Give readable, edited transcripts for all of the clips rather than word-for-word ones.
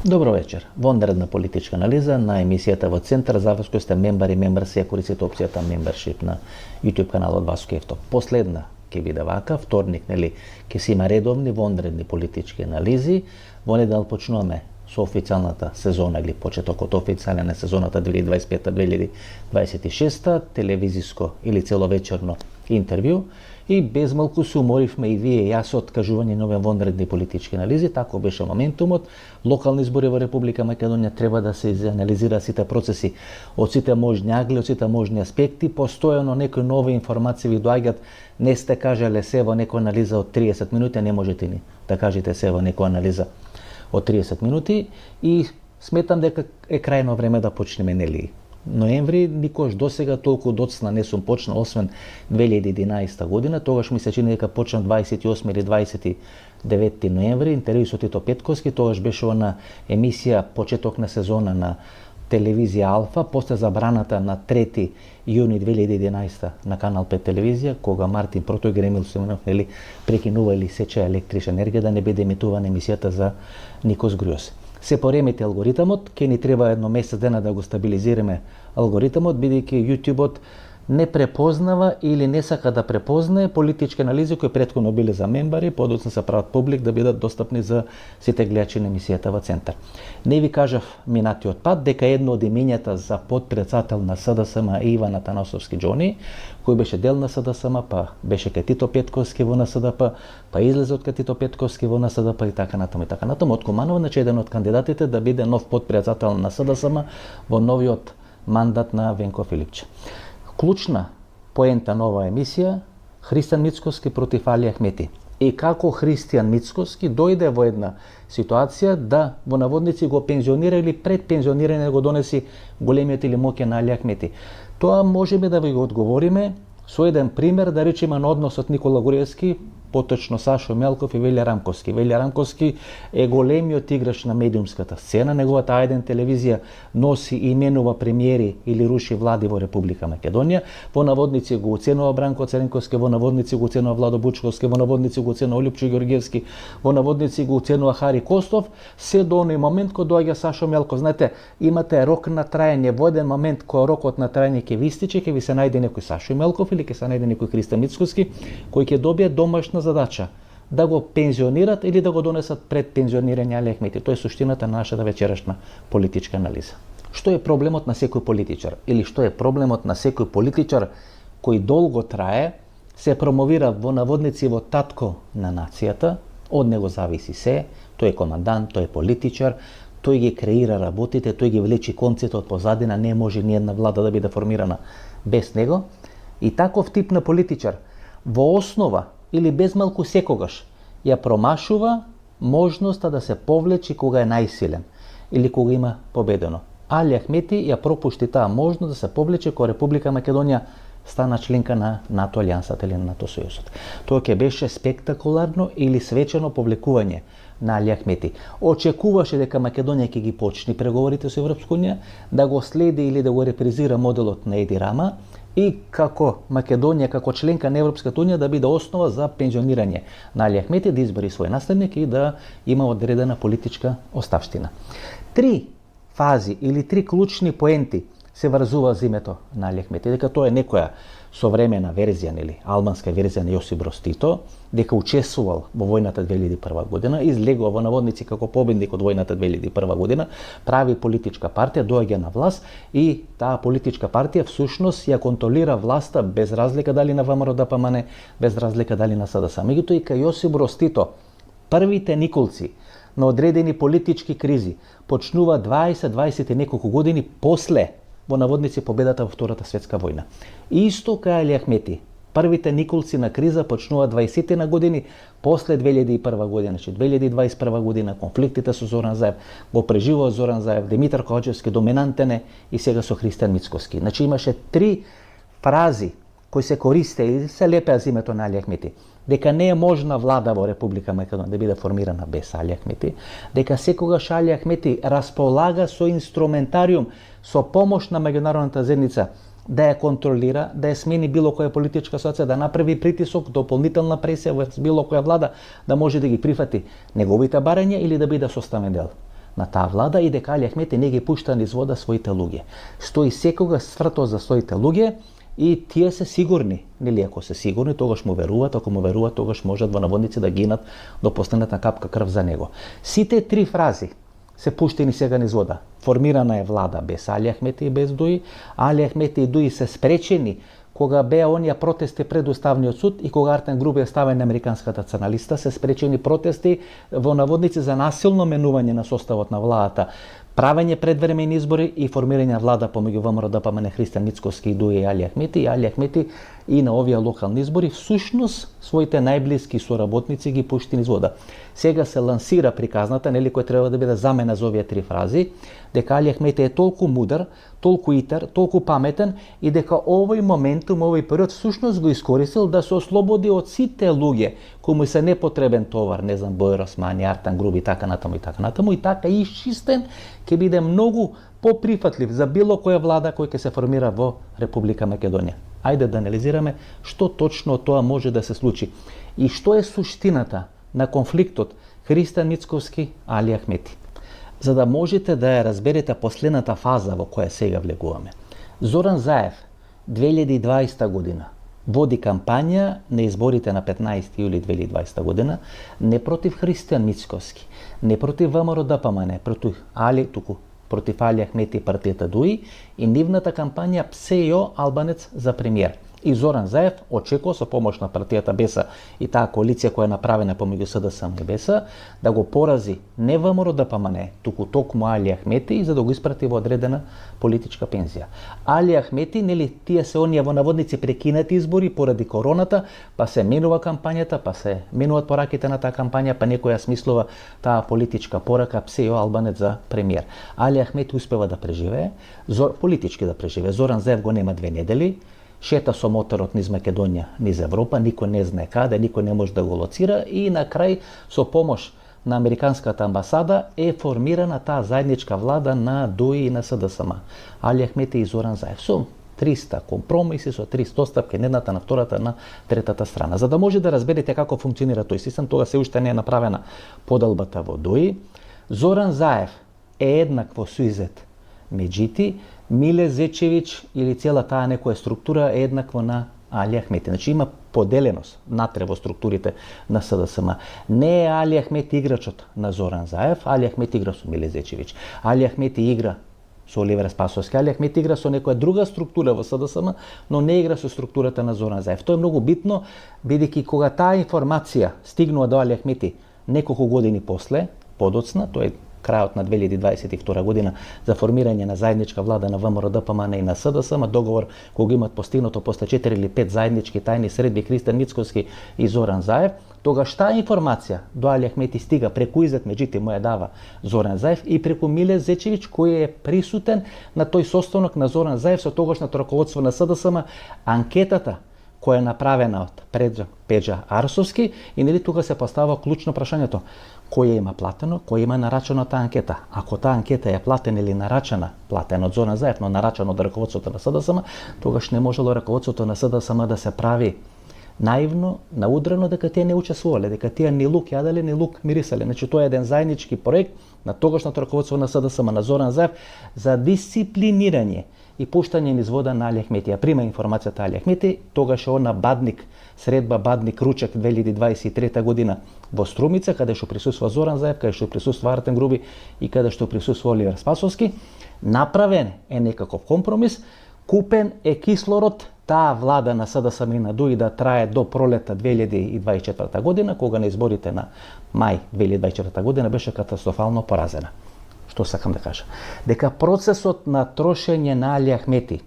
Добро вечер. Вонредна политичка анализа на емисијата во Центар. За вас кои сте мембар и мембар се користите опцијата membership на YouTube каналот Васко Евто. Последна ќе биде вака, вторник, ќе си има редовни вонредни политички анализи. Во недел почнуваме со официјалната сезона или почетокот официјален на сезоната 2025-2026, телевизиско или целовечерно интервју. И без малку се уморивме и вие и јас од кажување нови вонредни политички анализи. Тако беше моментумот. Локални избори во Република Македонија треба да се анализира сите процеси од сите можни агли, од сите можни аспекти. Постојано некои нови информации ви доаѓаат. Не сте кажале се во некоја анализа од 30 минути, а не можете ни да кажете се во некоја анализа од 30 минути. И сметам дека е крајно време да почнеме, нели? Ноември, никош досега толку доцна не сум почнал, освен 2011 година. Тогаш ми се чини дека почнав 28 или 29 ноември, интервју со Тито Петковски. Тогаш беше на емисија почеток на сезона на телевизија Алфа, после забраната на 3 јуни 2011 на Канал 5 телевизија, кога Мартин Протој Емил Симонов прекинува или сече електрична енергија да не биде емитувана емисијата за Никос Грујос. Се поремети алгоритмот, ќе ни треба едно месец дена да го стабилизираме алгоритмот, бидејќи YouTube-от не препознава или не сака да препознае политички анализи кои претходно биле за мембари, подоцна се прават публик да бидат достапни за сите гледачи на емисијата во Центар. Не ви кажав минатиот пат дека едно од имењата за подпредседател на СДСМ е Иван Атанасовски Џони, кој беше дел на СДСМ, па беше кај Тито Петковски во НСДП, па излезе од кај Тито Петковски во НСДП и така натаму и така натаму. Откоманува значи еден од кандидатите да биде нов подпредседател на СДСМ во новиот мандат на Венко Филипче. Клучна поента на оваа емисија, Христијан Мицкоски против Али Ахмети. И како Христијан Мицкоски дојде во една ситуација да во наводници го пензионира или пред пензионирање го донеси големиот или моќен на Али Ахмети. Тоа можеме да ви го одговориме со еден пример, да речеме на односот Никола Груевски, поточно Сашо Мелков и Велја Рамковски. Велја Рамковски е големиот играч на медиумската сцена. Неговата А1 телевизија носи и именува премиери или руши влади во Република Македонија. Во наводници го оценува Бранко Церенковски, во наводници го оценува Владо Бучковски, во наводници го оценува Олјупчо Ѓорѓевски, во наводници го оценува Хари Костов, се до оној момент кога доаѓа Сашо Мелков. Знаете, имате рок на траење, во еден момент кога рокот на траење ќе ви истече, ќе ви се најде некој Сашо Мелков или ќе се најде некој Христијан Мицкоски, кој ќе добие домашна задача да го пензионират или да го донесат пред пензионирање Али Ахмети. Тоа е суштината на нашата вечерашна политичка анализа. Што е проблемот на секој политичар? Или што е проблемот на секој политичар кој долго трае, се промовира во наводници во татко на нацијата, од него зависи се, тој е командант, тој е политичар, тој ги креира работите, тој ги влечи конците од позадина, не може ни една влада да биде формирана без него. И таков тип на политичар во основа или без малку секогаш ја промашува можноста да се повлечи кога е најсилен или кога има победено. Али Ахмети ја пропушти таа можност да се повлече кога Република Македонија стана членка на НАТО алијансата или на НАТО сојузот. Тоа ќе беше спектакуларно или свечено повлекување на Али Ахмети. Очекуваше дека Македонија ќе ги почни преговорите со Европска унија, да го следи или да го репризира моделот на Еди Рама, и како Македонија, како членка на Европската унија, да биде основа за пензионирање на Али Ахмети, да избери свој наследник и да има одредена политичка оставштина. 3 фази или 3 клучни поенти се врзува за името на Али Ахмети. Дека тоа е некоја современа верзија, нели, албанска верзија на Јосип Броз Тито, дека учествувал во војната 2001 година, излегува во наводници како победник од војната 2001 година, прави политичка партија, доаѓа на власт и таа политичка партија всушност ја контролира власта без разлика дали на ВМРО ДПМН, без разлика дали на СДС. Меѓутоа и кај Јосип Броз Тито, првите николци на одредени политички кризи почнува 20 и неколку години после во наводници победата во Втората светска војна. Исто кај Али Ахмети, првите николци на криза почнува 20 на години после 2001 година, значи 2021 година, конфликтите со Зоран Заев, го преживува Зоран Заев, Димитар Ковачевски доминантен е и сега со Христијан Мицкоски. Значи имаше 3 фрази кои се користе и се лепеа за името на Али Ахмети. Дека не е можна влада во Република Македонија да биде формирана без Али Ахмети, дека секогаш Али Ахмети располага со инструментариум, со помош на меѓународната заедница да ја контролира, да ја смени било која политичка ситуација, да направи притисок, дополнителна пресија во било која влада, да може да ги прифати неговите барања или да биде составен дел на таа влада и дека Али Ахмети не ги пушта низ вода своите луѓе. Стои секогаш сврто за своите луѓе и тие се сигурни, нели, ако се сигурни, тогаш му веруваат, ако му веруваат, тогаш можат во наводници да гинат до последната капка крв за него. Сите три фрази се пуштени сега низ вода. Формирана е влада без Али Ахмети и без Дуи. Али Ахмети и Дуи се спречени кога беа оние протести пред Уставниот суд и кога Артем Груби е ставен на американската црна листа, се спречени протести во наводници за насилно менување на составот на владата, правење предвремени избори и формирање влада помеѓу ВМРО ДПМН Христијан Мицкоски и Дуи и Али Ахмети и на овие локални избори всушност своите најблиски соработници ги пушти низ вода. Сега се лансира приказната, нели, која треба да биде замена за овие три фрази, дека Али Ахмети е толку мудар, толку итар, толку паметен и дека овој моментум, овој период всушност го искористил да се ослободи од сите луѓе кои му се непотребен товар, не знам, Бојар Османи, Артем Груби и така натаму и така исчистен ќе биде многу поприфатлив за било која влада која ќе се формира во Република Македонија. Ајде да анализираме што точно тоа може да се случи и што е суштината на конфликтот Христијан Мицкоски Али Ахмети. За да можете да ја разберете последната фаза во која сега влегуваме. Зоран Заев 2020 година води кампања на изборите на 15 јули 2020 година не против Христијан Мицкоски, не против ВМРО ДПМН, против Али Ахмети и партијата Дуи и нивната кампања ПСЕО Албанец за премиер. И Зоран Заев очекува со помош на партијата БЕСА и таа коалиција која е направена помеѓу СДСМ и БЕСА да го порази не ВМРО ДПМН, туку токму Али Ахмети за да го испрати во одредена политичка пензија. Али Ахмети, нели, тие се оние во наводници прекинати избори поради короната, па се менува кампањата, па се менуваат пораките на таа кампања, па некој ја смислува таа политичка порака ПСЕО Албанец за премиер. Али Ахмети успева да преживее, политички да преживее. Зоран Заев го нема 2 недели, шета со моторот низ Македонија, низ Европа, никој не знае каде, никој не може да го лоцира и на крај со помош на американската амбасада е формирана таа заедничка влада на Дуи и на СДСМ. Али Ахмети и Зоран Заев со 300 компромиси, со 300 отстапки, едната на втората на третата страна. За да може да разберете како функционира тој систем, тога се уште не е направена поделбата во Дуи. Зоран Заев е еднакво суизет Меджити, Миле Зечевич или цела таа некоја структура е еднакво на Али Ахмети. Значи има поделеност натре во структурите на СДСМ. Не е Али Ахмети играчот на Зоран Заев, Али Ахмети игра со Миле Зечевич. Али Ахмети игра со Оливер Спасовски, Али Ахмети игра со некоја друга структура во СДСМ, но не игра со структурата на Зоран Заев. Тоа е многу битно, бидејќи кога таа информација стигнува до Али Ахмети неколку години после, подоцна, тоа е крајот на 2022 година за формирање на заедничка влада на ВМРО ДПМН и на СДСМ, договор кој го имат постигнато после 4 или 5 заеднички тајни средби Христијан Мицкоски и Зоран Заев, тогаш таа информација до Али Ахмети стига преку Изет Меджити му ја дава Зоран Заев и преку Миле Зечевич кој е присутен на тој состанок на Зоран Заев со тогашното раководство на СДСМ, анкетата која е направена од Пеџа Арсовски и нели тука се поставува клучно прашањето кој има платено, кој има нарачено таа анкета. Ако таа анкета е платена или нарачена, платена од Зоран Заев, но нарачена од раководството на СДСМ, тогаш не можело раководството на СДСМ да се прави наивно, наудрено дека тие не учествувале, дека тие ни лук јаделе, ни лук мирисале. Значи тоа е еден заеднички проект на тогашното раководство на СДСМ на Зоран Заев за дисциплинирање и пуштање низ вода на Али Ахмети. Ја прима информацијата Али Ахмети, тогаш е она Бадник, средба Бадник Ручек 2023 година во Струмица, каде што присуства Зоран Заев, каде што присуства Артем Груби и каде што присуства Оливер Спасовски. Направен е некаков компромис, купен е кислород, таа влада на СДСМ и на Дуи да трае до пролета 2024 година, кога на изборите на мај 2024 година беше катастрофално поразена. Што сакам да кажа? Дека процесот на трошење на Али Ахмети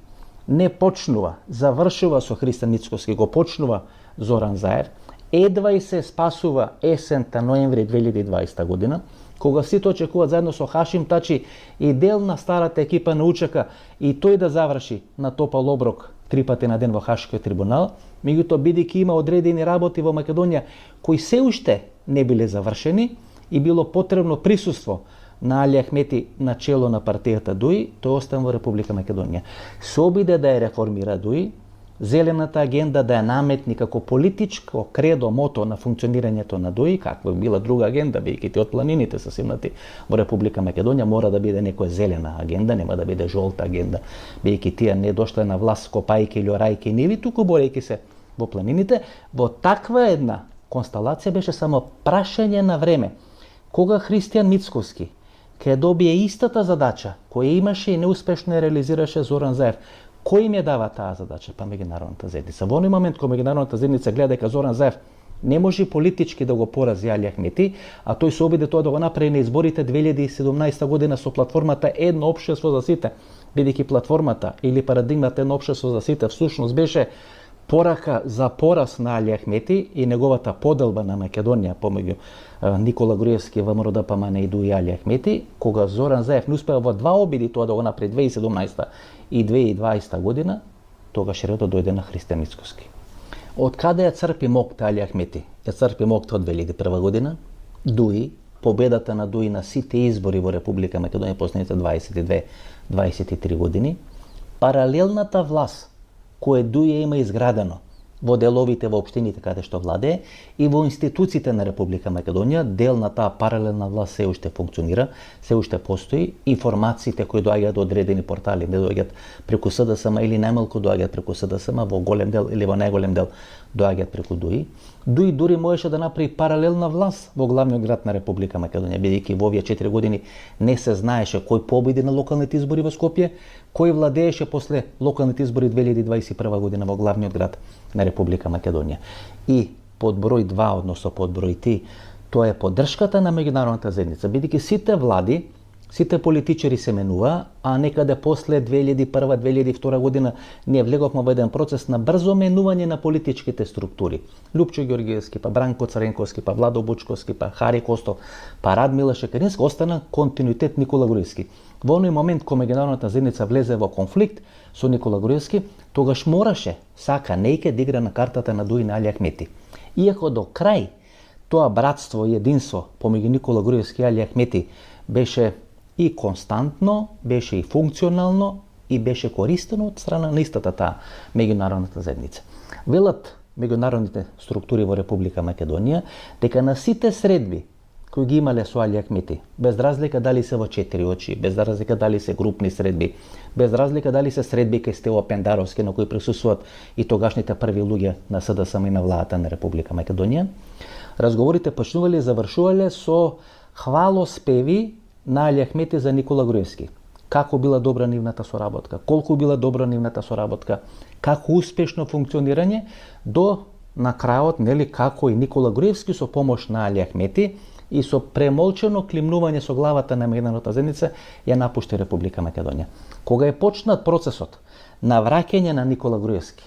не почнува, завршува со Христијан Мицкоски, го почнува Зоран Заев, едва и се спасува есента ноември 2020 година, кога сите очекуваат заедно со Хашим Тачи и дел на старата екипа на УЧК и тој да заврши на топал оброк 3 пати на ден во Хашкиот трибунал, меѓутоа бидејќи има одредени работи во Македонија кои се уште не биле завршени и било потребно присуство на Али Ахмети на чело на партијата Дуи, тој остана во Република Македонија. Се обиде да ја реформира Дуи, зелената агенда да ја наметни како политичко кредо, мото на функционирањето на ДОИ, каква била друга агенда, бидејќи од планините се симнати во Република Македонија, мора да биде некоја зелена агенда, нема да биде жолта агенда, бидејќи тие не дошле на власт копајки или орајки ниви, туку борејќи се во планините. Во таква една констелација беше само прашање на време кога Христијан Мицковски ќе добие истата задача која имаше и неуспешно ја реализираше Зоран Заев. Кој им ја дава таа задача? Па меѓународната заедница. Во оној момент кога меѓународната заедница гледа дека Зоран Заев не може политички да го порази Али Ахмети, а тој се обиде тоа да го направи на изборите 2017 година со платформата Едно општество за сите, бидејќи платформата или парадигмата Едно општество за сите всушност беше порака за пораз на Али Ахмети и неговата поделба на Македонија помеѓу Никола Груевски, ВМРО-ДПМН и ДОИ Али Ахмети, кога Зоран Заев не успеа во два обиди тоа да го направи 2017 и 2020 година, тогаш редот дојде на Христијан Мицковски. Од каде ја црпи моќта Али Ахмети? Ја црпи моќта од 2001 година, ДОИ, победата на ДОИ на сите избори во Република Македонија последните 22-23 години, паралелната власт која ДОИ има изградено во деловите во општините каде што владее и во институциите на Република Македонија, дел на таа паралелна власт се уште функционира, се уште постои. Информациите кои доаѓаат од одредени портали не доаѓаат преку СДСМ или најмалку доаѓаат преку СДСМ, во голем дел или во најголем дел доаѓаат преку ДОИ. ДОИ дури можеше да направи паралелна власт во главниот град на Република Македонија, бидејќи во овие 4 години не се знаеше кој победи на локалните избори во Скопје, кој владееше после локалните избори 2021 година во главниот град на Република Македонија. И под број 2, односно под број 3, тоа е поддршката на меѓународната заедница, бидејќи сите влади, сите политичари се менува, а некаде после 2001-2002 година ние влеговме во еден процес на брзо менување на политичките структури. Лјупчо Ѓорѓиевски, па Бранко Цренковски, па Владо Бучковски, па Хари Костов, па Радмила Шекерински, остана континуитет Никола Груевски. Во оној момент кога меѓународната заедница влезе во конфликт со Никола Груевски, тогаш мораше, сака, нејке да игра на картата на ДОИ на Али Ахмети. Иако до крај тоа братство и единство помеѓу Никола Груевски и Али Ахмети беше и константно, беше и функционално и беше користено од страна на истата таа меѓународната заедница. Велат меѓународните структури во Република Македонија дека на сите средби кои ги имале со Али Ахмети, без разлика дали се во 4 очи, без разлика дали се групни средби, без разлика дали се средби кај Стево Пендаровски на кои присуствуваат и тогашните први луѓе на СДСМ и на владата на Република Македонија, разговорите почнувале и завршувале со хвалоспеви на Али Ахмети за Никола Груевски. Како била добра нивната соработка, колку била добра нивната соработка, како успешно функционирање, до на крајот, нели, како и Никола Груевски со помош на Али Ахмети и со премолчено климнување со главата на меѓународната заедница ја напушти Република Македонија. Кога е почнат процесот на враќање на Никола Груевски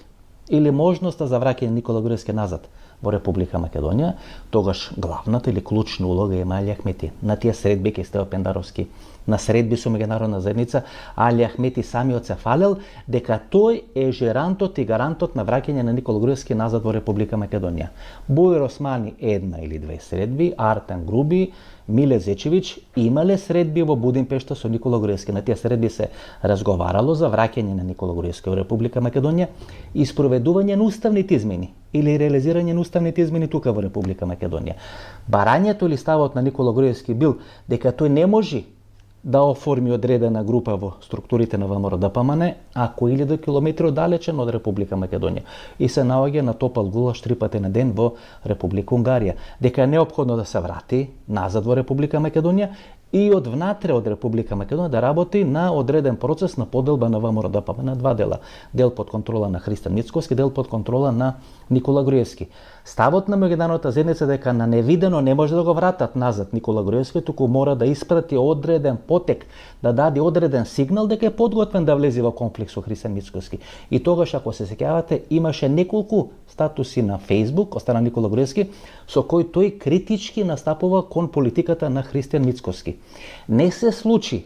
или можноста за враќање на Никола Груевски назад во Република Македонија, тогаш главната или клучна улога има Али Ахмети. На тие средби кај Стево Пендаровски, на средби со меѓународна заедница, Али Ахмети самиот се фалел дека тој е жерантот и гарантот на враќање на Никола Груевски назад во Република Македонија. Бојар Османи една или две средби, Артем Груби, Миле Зечевич имале средби во Будимпешта со Никола Груевски. На тие средби се разговарало за враќање на Никола Груевски во Република Македонија и спроведување на уставните измени или реализирање на уставните измени тука во Република Македонија. Барањето или ставот на Никола Груевски бил дека тој не може да оформи одредена група во структурите на ВМРО-ДПМН, ако 1000 километри оддалечен од Република Македонија и се наоѓа на топал гулаш 3 пати на ден во Република Унгарија, дека е неопходно да се врати назад во Република Македонија и од внатре од Република Македонија да работи на одреден процес на поделба на ВМРО-ДПМН на два дела. Дел под контрола на Христијан Мицковски, дел под контрола на Никола Груевски. Ставот на меѓународната заедница дека на невидено не може да го вратат назад Никола Груевски, туку мора да испрати одреден потек, да даде одреден сигнал дека е подготвен да влезе во конфликт со Христијан Мицковски. И тогаш, ако се сеќавате, имаше неколку статуси на Facebook од страна Никола Груевски со кој тој критички настапува кон политиката на Христијан Мицковски. Не се случи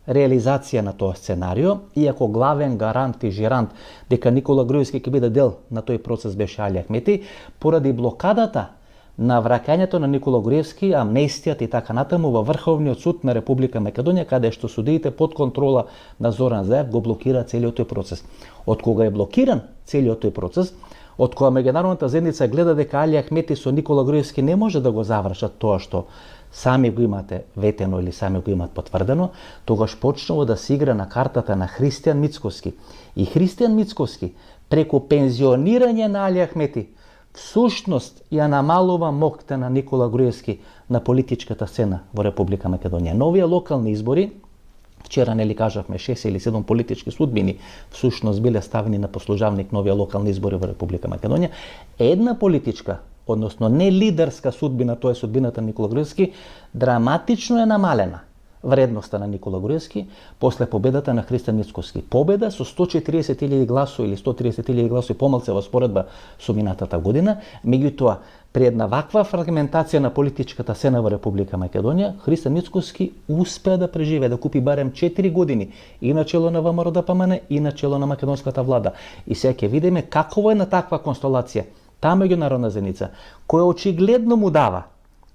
реализација на тоа сценарио, иако главен гарант и жирант дека Никола Груевски ќе биде дел на тој процес беше Али Ахмети, поради блокадата на враќањето на Никола Груевски, амнестијата и така натаму во Врховниот суд на Република Македонија, каде што судиите под контрола на Зоран Заев го блокира целиот тој процес. Од кога е блокиран целиот тој процес, од кога меѓународната заедница гледа дека Али Ахмети со Никола Груевски не може да го завршат тоа што сами го имате ветено или сами го имат потврдено, тогаш почнува да се игра на картата на Христијан Мицкоски. И Христијан Мицкоски, преку пензионирање на Али Ахмети, всушност ја намалува моќта на Никола Груевски на политичката сцена во Република Македонија. Новија локални избори, вчера нели кажавме 6 или 7 политички судбини всушност биле ставени на послужавник новија локални избори во Република Македонија, една политичка, односно не лидерска судбина, тоа е судбината на Никола Груевски, драматично е намалена вредноста на Никола Груевски после победата на Христијан Мицкоски. Победа со 140.000 гласови или 130.000 гласови помалку во споредба со минатата година, меѓутоа при една ваква фрагментација на политичката сцена во Република Македонија, Христијан Мицкоски успеа да преживее, да купи барем 4 години и на чело на ВМРО-ДПМН и на чело на македонската влада. И сега ќе видиме какво е на таква констелација таа меѓународна заедница, која очигледно му дава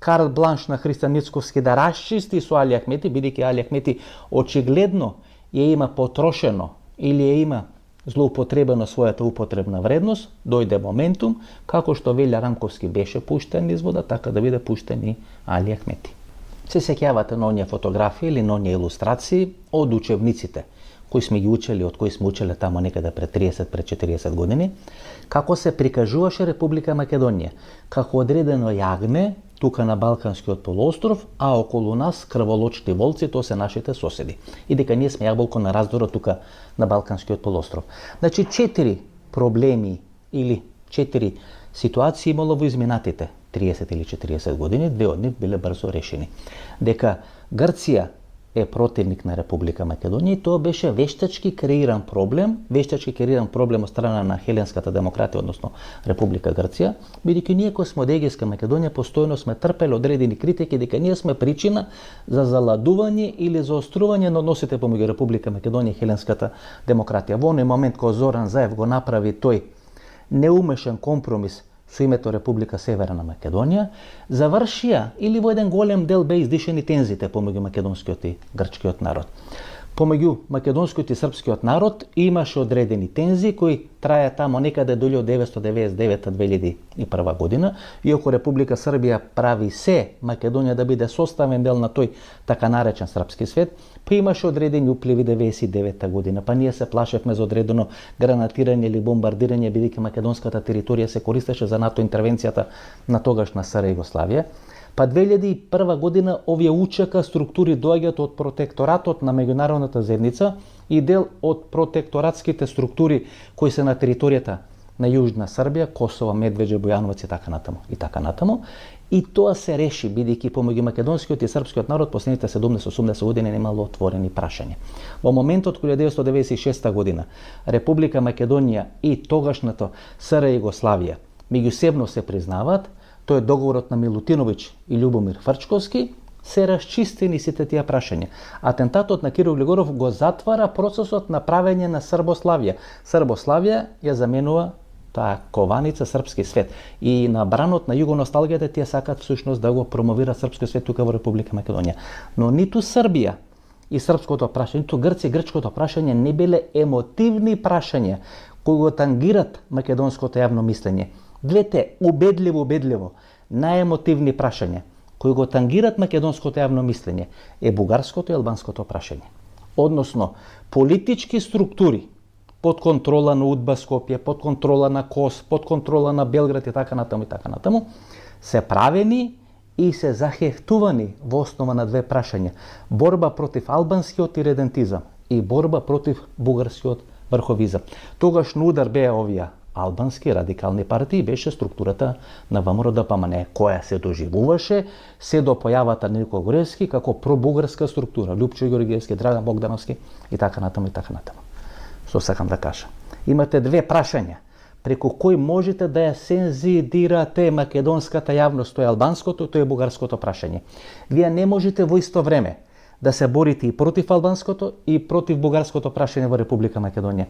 карт бланш на Христијан Мицкоски да расчисти со Али Ахмети, бидејќи Али Ахмети очигледно ја има потрошено или ја има злоупотребено својата употребна вредност, дојде моментум, како што Велја Рамковски беше пуштен низ вода, така да биде пуштен и Али Ахмети. Се сеќавате на оние фотографии или на оние илустрации од учебниците кои сме ги учели, од кои сме учеле тамо некаде пред 30, пред 40 години, како се прикажуваше Република Македонија, како одредено јагне тука на Балканскиот полуостров, а околу нас крволочни волци, тоа се нашите соседи. И дека ние сме јаболко на раздорот тука на Балканскиот полуостров. Значи 4 проблеми или 4 ситуации имало во изминатите 30 или 40 години, две од нив биле брзо решени. Дека Грција е противник на Република Македонија и тоа беше вештачки креиран проблем од страна на хеленската демократија, односно Република Грција, бидејќи ние кои сме од Егејска Македонија постојано сме трпеле одредени критики дека ние сме причина за заладување или заострување на односите помеѓу Република Македонија и хеленската демократија. Во оној момент кога Зоран Заев го направи тој неумешен компромис со името Република Северна Македонија, завршија или во еден голем дел бе издишени тензите помеѓу македонскиот и грчкиот народ. Помеѓу македонскиот и српскиот народ имаше одредени тензи кои траја тамо некаде до 1999-2001 година, иако Република Србија прави се Македонија да биде составен дел на тој така наречен српски свет, па имаше одредени упливи 99 година, па ние се плашевме за одредено гранатирање или бомбардирање, бидејќи македонската територија се користеше за НАТО интервенцијата на тогашна СР Југославија. Па 2001 година овие УЧК структури доаѓаат од протекторатот на меѓународната заедница и дел од протекторатските структури кои се на територијата на Јужна Србија, Косово, Медвеđа, Бојановиќ и така натаму. И тоа се реши, бидејќи помеѓу македонскиот и српскиот народ последните 70-80 години немало отворени прашања. Во моментот 1996 година Република Македонија и тогашната СР Југославија меѓусебно се признаваат, тој е договорот на Милутиновиќ и Љубомир Фрчковски, се расчистени сите тие прашања. Атентатот на Кирил Глигоров го затвара процесот на правење на Србославија. Србославија ја заменува таа кованица српски свет. И на бранот на југоносталгијата тие сакаат всушност да го промовира српски свет тука во Република Македонија. Но ниту Србија и српското прашање, ниту Грција и грчкото прашање не биле емотивни прашања кои го тангират македонското јавно мислење. Двете убедливо најемотивни прашања кои го тангират македонското јавно мислење е бугарското и албанското прашање. Односно, политички структури под контрола на УДБА Скопје, под контрола на КОС, под контрола на Белград и така натаму, се правени и се захефтувани во основа на две прашања: борба против албанскиот иредентизам и борба против бугарскиот врховизам. Тогаш на удар беа овие албански радикални партии, беше структурата на ВМРО-ДПМН, која се доживуваше се до појавата на Никола Груевски како пробугарска структура, Љупчо Ѓорѓиевски, Драган Богдановски и така натаму. Што сакам да кажам? Имате две прашања преку кои можете да ја сензидирате македонската јавност, тоа е албанското, тоа е бугарското прашање. Вие не можете во исто време да се борите и против албанското и против бугарското прашање во Република Македонија.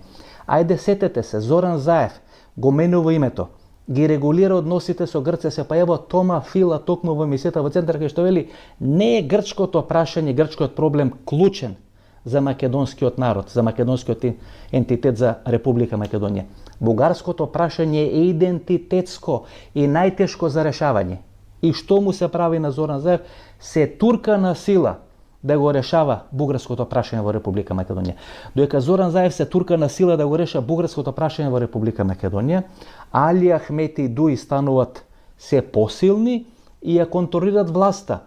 Ајде сетете се, Зоран Заев го менува името ги регулира односите со Грција, се појава Тома Фила токму во емисијата во центар кај што вели не е грчкото прашање, грчкиот проблем клучен за македонскиот народ, за македонскиот ентитет, за Република Македонија. Бугарското прашање е идентитетско и најтешко за решавање. И што му се прави на Зоран Заев? Се турка на сила да го решава бугарското прашање во Република Македонија. Додека Зоран Заев се турка на сила да го реша бугарското прашање во Република Македонија, Али Ахмети и Дуи стануваат се посилни и ја контролират власта.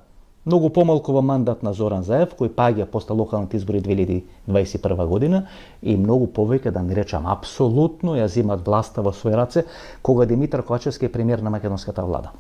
Многу помалку во мандат на Зоран Заев, кој паѓа после локалните избори 2021 година, и многу повеќе, да не речам апсолутно, ја земат власта во своји раце, кога Димитар Ковачевски е премиер на македонската влада.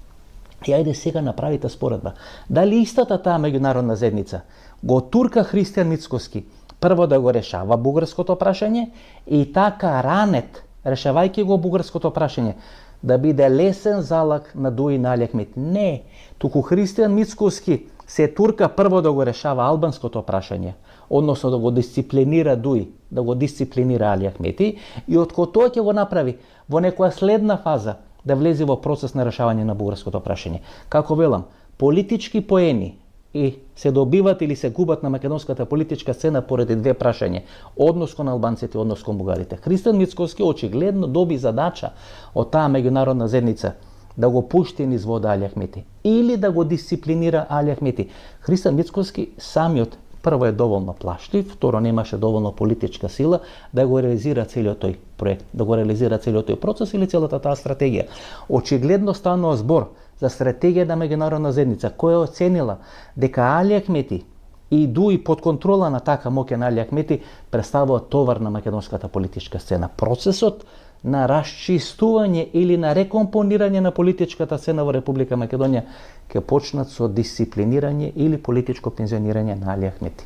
И ајде сега направите споредба. Дали истата таа меѓународна заедница го турка Христијан Мицкоски прво да го решава бугарското прашање и така ранет, решавајќи го бугарското прашање, да биде лесен залак на Дуи на Али Ахмети? Не, туку Христијан Мицкоски се турка прво да го решава албанското прашање, односно да го дисциплинира Дуи, да го дисциплинира Али Ахмети, и откако тоа ќе го направи во некоја следна фаза да влезе во процес на решавање на бугарското прашање. Како велам, политички поени и се добиват или се губат на македонската политичка сцена поради две прашања: однос кон албанците и однос кон бугарите. Христијан Мицкоски очигледно доби задача од таа меѓународна заедница да го пушти низ вода Али Ахмети или да го дисциплинира Али Ахмети. Христијан Мицкоски самиот прво е доволно плашлив, второ немаше доволно политичка сила да го реализира целиот тој проект, да го реализира целиот тој процес или целата таа стратегија. Очигледно станува збор за стратегија на меѓународна заедница која оценила дека Али Ахмети и Дуи под контрола на така моќен Али Ахмети представуваат товар на македонската политичка сцена. Процесот на расчистување или на рекомпонирање на политичката сцена во Република Македонија ќе почнат со дисциплинирање или политичко пензионирање на Али Ахмети.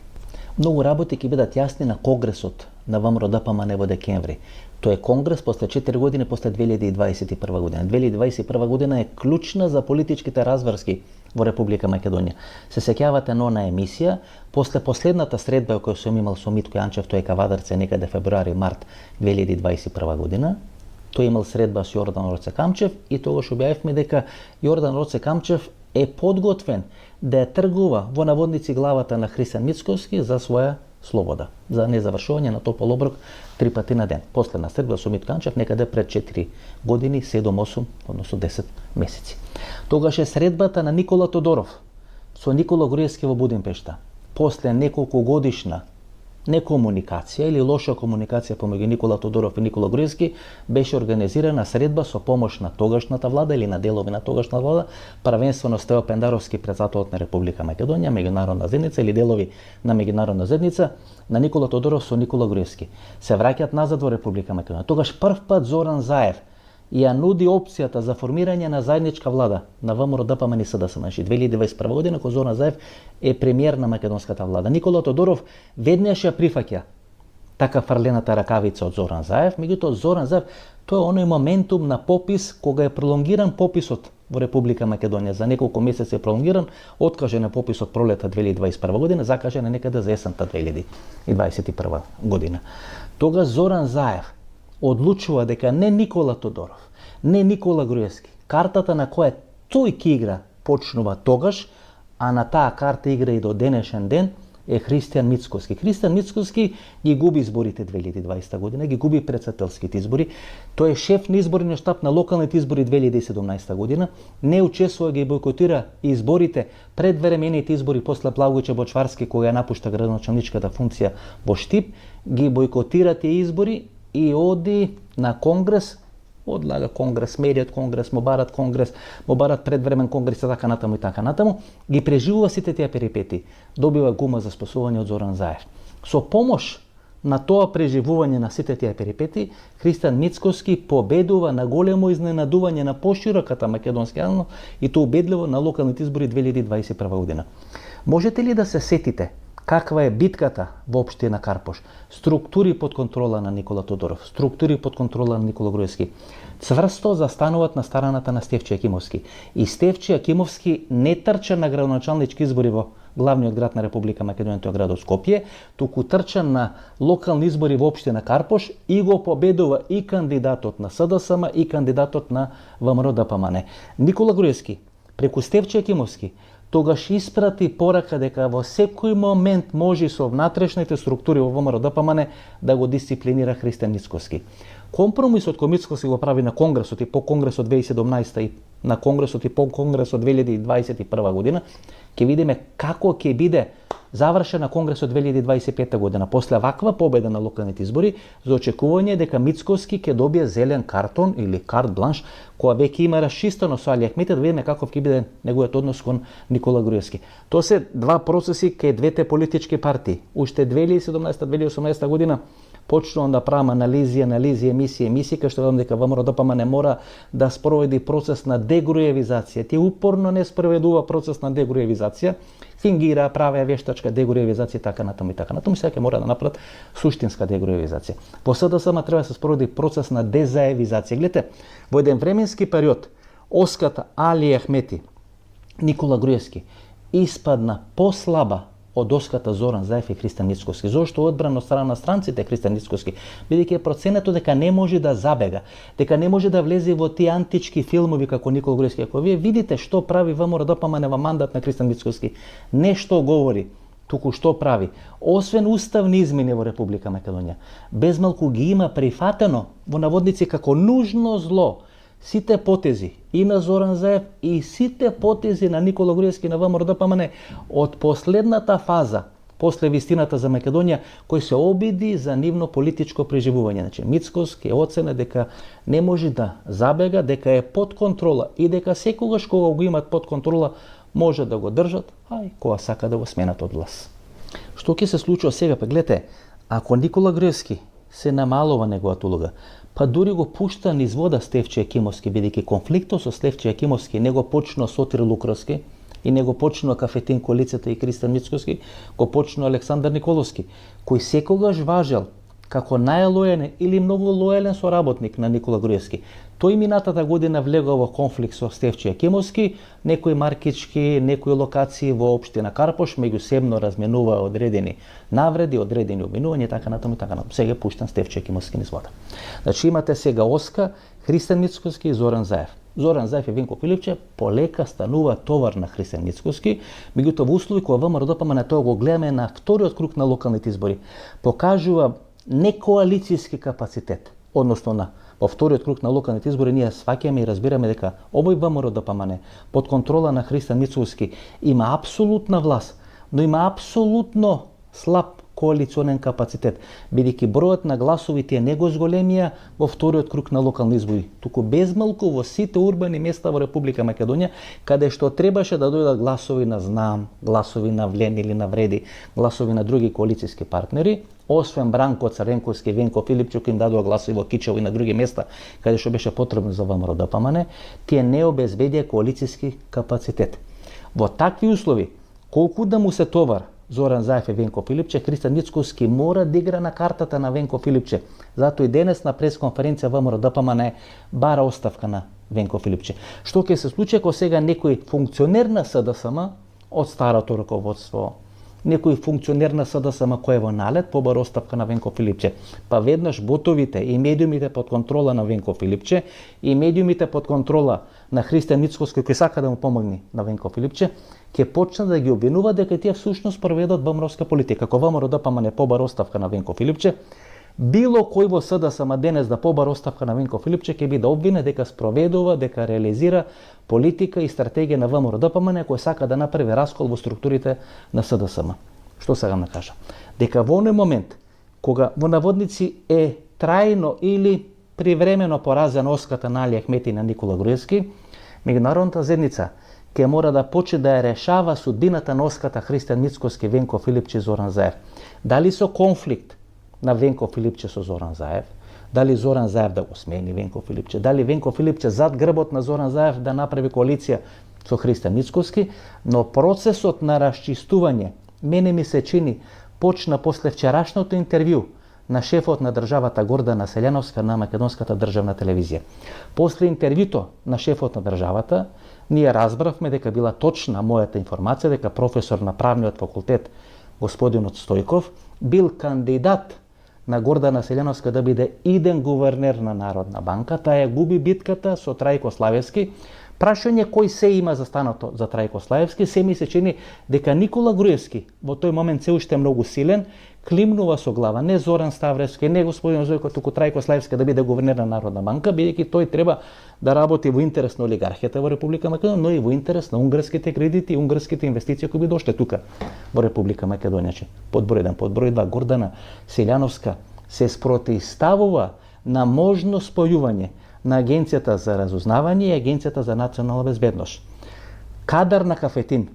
Многу работи ќе бидат јасни на конгресот на ВМРО-ДПМН во декември. Тој е конгрес после 4 години после 2021 година. 2021 година е клучна за политичките разврски во Република Македонија. Се сеќавате на она емисија, после последната средба која сум имал со Митко Јанчев, тој е Кавадарце некаде февруари-март 2021 година, тој имал средба со Јордан Роце Камчев и тогаш објавивме дека Јордан Роце Камчев е подготвен да ја тргува во наводници главата на Христијан Мицкоски за своја слобода, за незавршување на топол оброк 3 пати на ден. Последна средба со Митко Јанчев некаде пред 4 години, 7-8, односно 10 месеци. Тогаш е средбата на Никола Тодоров со Никола Груевски во Будимпешта. После неколку годишна некомуникација или лоша комуникација помеѓу Никола Тодоров и Никола Груевски беше организирана средба со помош на тогашната влада или на делови на тогашна влада, првенствено Стево Пендаровски, председателот на Република Македонија, меѓународна заедница или делови на меѓународна заедница, на Никола Тодоров со Никола Груевски. Се враќаат назад во Република Македонија. Тогаш прв пат Зоран Заев ја нуди опцијата за формирање на заедничка влада на ВМРО-ДПМН и СДСМ. 2021 година, кога Зоран Заев е премиер на македонската влада. Никола Тодоров веднаш ја прифаќа така фрлената ракавица од Зоран Заев, меѓутоа Зоран Заев, тоа е оној моментум на попис кога е пролонгиран пописот во Република Македонија. За неколку месеци е пролонгиран, откаже на пописот пролета 2021 година, закаже на некаде за есента 2021 година. Тогаш Зоран Заев одлучува дека не Никола Тодоров, не Никола Груевски, картата на која тој ќе игра почнува тогаш, а на таа карта игра и до денешен ден, е Христијан Мицкоски. Христијан Мицкоски ги губи изборите 2020 година, ги губи председателските избори. Тој е шеф на изборниот штаб на локалните избори 2017 година, не учествува, ги бойкотира изборите, предвремените избори после Благојче Бочварски, кога ја напушта градоначалничката функција во Штип, ги бойкотира тие избори и оди на конгрес, одлага конгрес, медиот конгрес, му барат предвремен конгрес и така натаму, ги преживува сите тие перипети, добива гума за спасување од Зоран Заев. Со помош на тоа преживување на сите тие перипети, Христијан Мицкоски победува на големо изненадување на пошироката македонска јавност и тоа убедливо на локалните избори 2021 година. Можете ли да се сетите каква е битката во општина Карпош? Структури под контрола на Никола Тодоров, структури под контрола на Никола Груевски цврсто застануваат на страната на Стефче Акимовски. И Стефче Акимовски не трча на градоначалнички избори во главниот град на Република Македонија, тоа градот Скопје, туку трча на локални избори во општина Карпош и го победува и кандидатот на СДСМ и кандидатот на ВМРО-ДПМН. Никола Груевски преку Стефче Екимовски тогаш испрати порака дека во секој момент може со внатрешните структури во ВМРО-ДПМН да го дисциплинира Христијан Мицкоски. Компромисот кој Мицкоски го прави на Конгресот и по Конгресот 2017 и на Конгресот и по Конгресот 2021 година, ќе видиме како ќе биде завршена Конгресот 2025 година. После ваква победа на локалните избори, за очекување дека Мицкоски ќе добие зелен картон или карт бланш, која веќе има расчистено со Али Ахмети, да видиме каков ќе биде неговиот однос кон Никола Груевски. Тоа се два процеси кај двете политички партии. Уште 2017-2018 година почнува да правам анализи, емисии, кај што велам дека ВМРО-ДПМН мора да спроведи процес на дегруевизација. Тие упорно не спроведува процес на дегруевизација, фингира, правеа вештачка дегруевизација, така натаму и така натаму, сега ќе мора да направат суштинска дегруевизација. Во СДСМ треба да се спроведи процес на дезаевизација. Гледате, во еден временски период, оската Али Ахмети, Никола Груевски испадна послаба од оската Зоран Заев и Христијан Мицкоски. Зошто одбран од страна на странците Христијан Мицкоски? Бидејќи е проценето дека не може да забега, дека не може да влезе во тие антички филмови како Никола Груевски. Ако вие видите што прави ВМРО-ДПМН во мандат на Христијан Мицкоски, не што говори, туку што прави. Освен уставни измени во Република Македонија, безмалку ги има прифатено во наводници како нужно зло сите потези и на Зоран Заев и сите потези на Никола Груевски на ВМРО-ДПМН од последната фаза после вистината за Македонија, кој се обиди за нивно политичко преживување. Значи, Мицкоски е оцена дека не може да забега, дека е под контрола и дека секогаш кога го имат под контрола може да го држат, а и кога сака да го сменат од власт. Што ќе се случува сега? Па гледате, ако Никола Груевски се намалува неговата улога, па дури го пушта низ вода Стефче Екимовски, бидејќи конфликтот со Стефче Екимовски не го почнува Сотир Лукровски и не го почнува Кафетин Коалицијата и Христијан Мицкоски, го почнува Александар Николовски, кој секогаш важел како најлојален или многу лојален соработник на Никола Груевски. Тој минатата година влегува во конфликт со Стефче Екимовски, некои маркички, некои локации во општина Карпош меѓусебно разменува одредени навреди, одредени обвинувања, така натаму и така натаму. Сега пуштан Стефче Екимовски низ вода. Значи имате сега Оска, Христијан Мицкоски и Зоран Заев. Зоран Заев и Венко Филипче полека станува товар на Христијан Мицкоски, меѓутоа во услови кога ВМРО-ДПМН тоа го гледаме на вториот круг на локалните избори, покажува некоалицијски капацитет, односно во вториот круг на локалните избори ние сваќаме и разбираме дека овој ВМРО-ДПМН под контрола на Христијан Мицкоски има апсолутна власт, но има апсолутно слаб коалиционен капацитет, бидејќи бројот на гласовите е не го зголемија во вториот круг на локални избори, туку безмалку во сите урбани места во Република Македонија, каде што требаше да дојдат гласови на Знам, гласови на Влен или на Вреди, гласови на други коалицијски партнери, освен Бранко Црвенковски, Венко Филипче, кои им дадоа гласови во Кичево и на други места, каде што беше потребно за ВМРО-ДПМН, тие не обезбедија коалицијски капацитет. Во такви услови, колку да му се товар Зоран Заев и Венко Филипче, Христијан Мицкоски мора да игра на картата на Венко Филипче. Затоа и денес на пресконференција ВМРО-ДПМН бара оставка на Венко Филипче. Што ќе се случи ако сега некој функционер на СДСМ од старото раководство, некој функционер на СДСМ кој е во налет побара оставка на Венко Филипче, па веднаш ботовите и медиумите под контрола на Венко Филипче и медиумите под контрола на Христијан Мицкоски кој сака да му помогне на Венко Филипче, ќе почнат да ги обвинуваат дека тие всушност проведат ВМРО-ска политика. Ако ВМРО-ДПМН побара оставка на Венко Филипче, било кој во СДСМ денес да побара оставка на Венко Филипче ќе биде обвинет дека спроведува, дека реализира политика и стратегија на ВМРО-ДПМН кој сака да направи раскол во структурите на СДСМ. Што сега да кажа? Дека во оној момент кога во наводници е трајно или привремено поразена оската на Али Ахмети и на Никола Груевски, меѓународната заедница ќе мора да почне да ја решава судбината на оската Христијан Мицкоски, Венко Филипче и Зоран Заев. Дали со конфликт на Венко Филипче со Зоран Заев, дали Зоран Заев да го смени Венко Филипче, дали Венко Филипче зад грбот на Зоран Заев да направи коалиција со Христијан Мицкоски, но процесот на расчистување, мене ми се чини, почна после вчерашното интервју на шефот на државата Гордана Селјановска на македонската државна телевизија. После интервјуто на шефот на државата, ние разбравме дека била точна мојата информација дека професор на правниот факултет господинот Стојков бил кандидат на Гордана Селјановска да биде иден гувернер на Народна банка, таа ја губи битката со Трајко Славевски. Прашање кој се има за станото за Трајко Славевски, се ми се чини дека Никола Груевски во тој момент се уште многу силен, климнува со глава, не Зоран Ставревски, не господин Зојко, туку Трајко Славевски да биде гувернер на Народна банка, бидејќи тој треба да работи во интерес на олигархијата во Република Македонија, но и во интерес на унгарските кредити и унгарските инвестиции кои би дошле тука во Република Македонија. Под број 1, под број 2, Гордана Селјановска се спротивставува на можно спојување на Агенцијата за разузнавање и Агенцијата за национална безбедност. Кадар на Кафетин,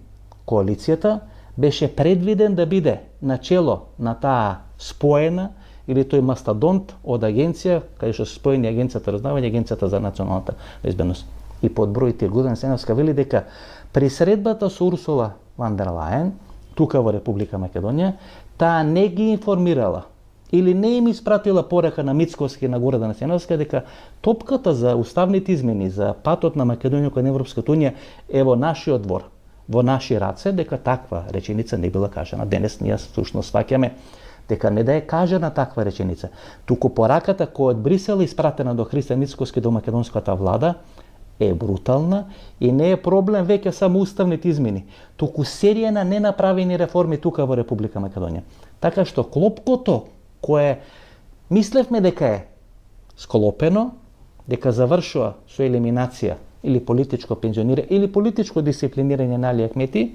коалицијата, беше предвиден да биде начело на таа споена или тој мастодонт од агенција, каде што се споени Агенцијата за разузнавање и Агенцијата за националната безбедност. И под број 3, Гордана Селјановска вели дека при средбата со Урсула ван дер Лајен, тука во Република Македонија, таа не ги информирала или не им испратила порака на Мицковски и на Гордана Селјановска дека топката за уставните измени, за патот на Македонија кон Европската унија е во нашиот двор, во наши раце, дека таква реченица не била кажана. Денес ние всушност сваќаме дека не да е кажана таква реченица, туку пораката која од Брисел испратена до Христијан Мицковски до македонската влада е брутална и не е проблем веќе само уставните измени, туку серија на ненаправени реформи тука во Република Македонија. Така што клопкото кое мислевме дека е склопено, дека завршува со елиминација или политичко пензионирање или политичко дисциплинирање на Али Ахмети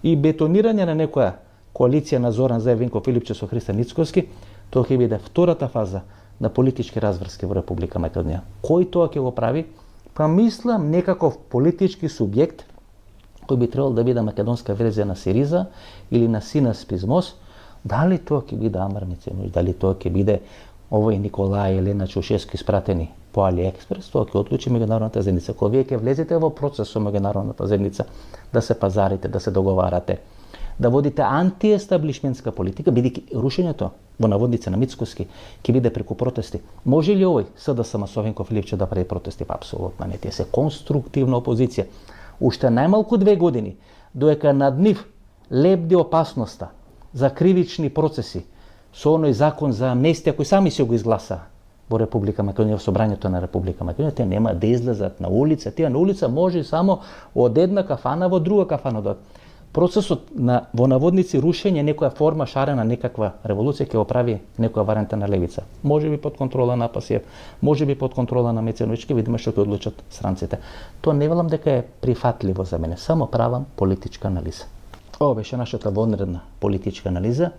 и бетонирање на некоја коалиција на Зоран Заев, Винко Филипче со Христијан Мицковски, тоа ќе биде втората фаза на политички разврски во Република Македонија. Кој тоа ќе го прави? Па мислам некаков политички субјект кој би требал да биде македонска верзија на Сириза или на Синас Пизмос. Дали тоа ќе биде Амар Миценовиќ, дали тоа ќе биде овој Николај Елена Чаушеску испратени по Алиекспрес, тоа ќе одлучи меѓународната заедница. Кога вие ќе влезете во процес со меѓународната заедница, да се пазарите, да се договарате, да водите антиестаблишментска политика, бидејќи рушењето во наводници на Мицковски ќе биде преку протести. Може ли овој СДСМ со Винко Филипче да прави протести? Па апсолутно не. Тие се конструктивна опозиција. Уште најмалку 2 години, додека над нив лебди опасноста за кривични процеси со оној закон за амнестија кој сами се го изгласа во Република Македонија, во собрањето на Република Македонија, те нема да излезат на улица. Тие на улица може само од една кафана во друга кафана. Процесот на во наводници рушење некоја форма шарена некаква револуција ќе го прави некоја варијанта на левица. Може би под контрола на Пасиев, може би под контрола на Меценовиќ, видиме што ќе одлучат странците. Тоа не велам дека е прифатливо за мене, само правам политичка анализа. Ова беше нашата вонредна политичка анализа.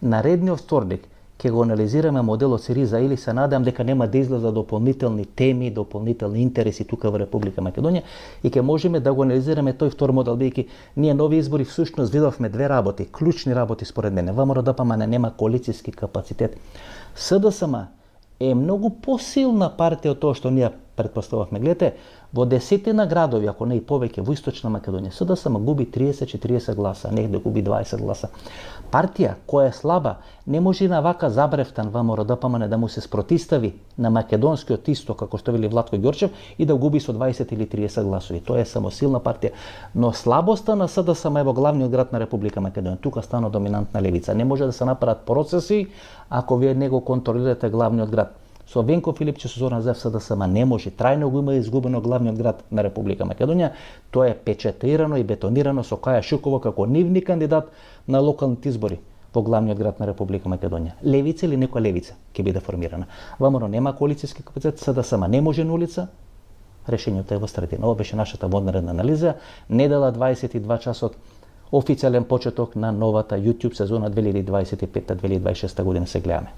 Наредниот вторник ќе го анализираме моделот Сириза или се надам дека нема да излезат дополнителни теми, дополнителни интереси тука во Република Македонија и ќе можеме да го анализираме тој втор модел, бидејќи ние нови избори всушност видовме две работи, клучни работи според мене. ВМРО-ДПМН нема коалицијски капацитет. СДСМ е многу посилна партија од тоа што ние претпостававме. Гледате, во десетина градови, ако не и повеќе, во Источна Македонија, СДСМ губи 30-40 гласа, негде губи 20 гласа. Партија која е слаба, не може на вака забревтан ВМРО-ДПМН да му се спротистави на македонскиот исток, како што вели Владко Ѓорчев, и да губи со 20 или 30 гласови. Тоа е само силна партија. Но слабоста на СДСМ е во главниот град на Република Македонија. Тука стана доминантна левица. Не може да се направат процеси ако вие не го контролирате главниот град. Со Венко Филипче, со Зоран Заев, СДСМ не може. Трајно го има изгубено главниот град на Република Македонија. Тоа е печатирано и бетонирано со Каја Шукова како нивни кандидат на локалните избори во главниот град на Република Македонија. Левица или некоја левица ќе биде формирана. ВМРО нема коалицијски капацитет, СДСМ не може на улица. Решението е во средина. Ова беше нашата вонредна анализа. Недела 22 часот, официјален почеток на новата YouTube сезона 2025-2026 година се гледаме.